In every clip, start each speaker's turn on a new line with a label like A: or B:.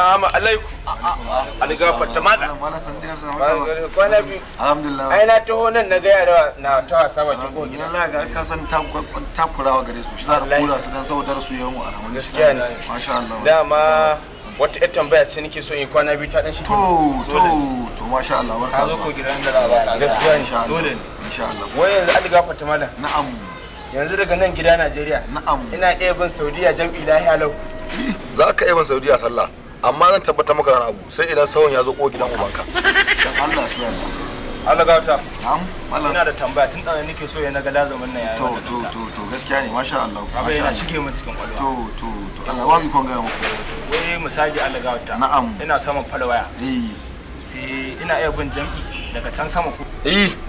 A: Salamu alaikum. Algafarta mana. Kwana biyu.
B: Alhamdulillah.
A: Ai na taho nan na ga yara na ta wasa bakin ko gida.
B: Allah ga ka san takurawa gare su. Shi za ka kura su dan saboda su yawan alhamdulillah.
A: Gaskiya ne.
B: Masha Allah.
A: Dama wata ƴar tambaya ce nake so in kwana biyu ta dan shi.
B: To masha Allah barka.
C: Ka zo ko gidan da za ka.
A: Gaskiya
B: insha Allah.
C: Dole ne.
B: Insha Allah.
A: Wai yanzu algafarta mana.
B: Na'am.
A: Yanzu daga nan gida Najeriya.
B: Na'am.
A: Ina iya bin Saudiya jam'i lahiya lau.
B: Za ka iya bin Saudiya sallah. Amma zan tabbatar maka da abu sai idan sawon ya zo ko gidan ubanka. Dan Allah su yarda.
A: Algafta.
B: Na'am. Mallam.
C: Ina da tambaya tun da nake so ya naga lazumin nan yayi.
B: To gaskiya ne masha Allah.
C: Abin yana shige min cikin kwalwa.
B: To Allah ba mi kon ga muku.
C: Wai misali Allah ga wata.
B: Na'am.
C: Ina saman falwaya.
B: Eh.
C: Sai ina iya bin jam'i daga can sama ku.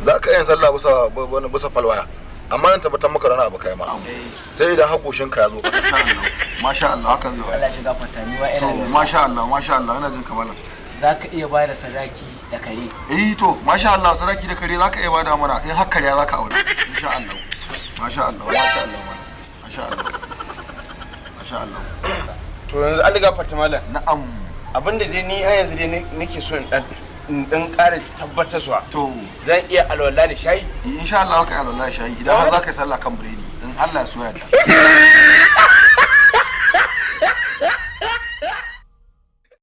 B: Za ka yin sallah bisa falwaya. Amma nan tabbatar maka da abu kai ma. Sai idan hakoshin ka ya zo ƙasa. Masha Allah hakan zai.
D: Allah shiga fatani wa ina.
B: Masha Allah ina jin kamala.
D: Za ka iya bada sadaki da kare.
B: To masha Allah sadaki da kare za ka iya bada mana in har kariya za ka aure. Insha Allah. Masha Allah.
A: To yanzu algafarta malam.
B: Na'am.
A: Abinda dai ni har yanzu dai nake so in dan ƙara tabbatarwa.
B: To
A: zan iya alwala da shayi.
B: insha Allah ka yi alwala da shayi idan har za ka yi sallah kan biredi in Allah ya so yarda.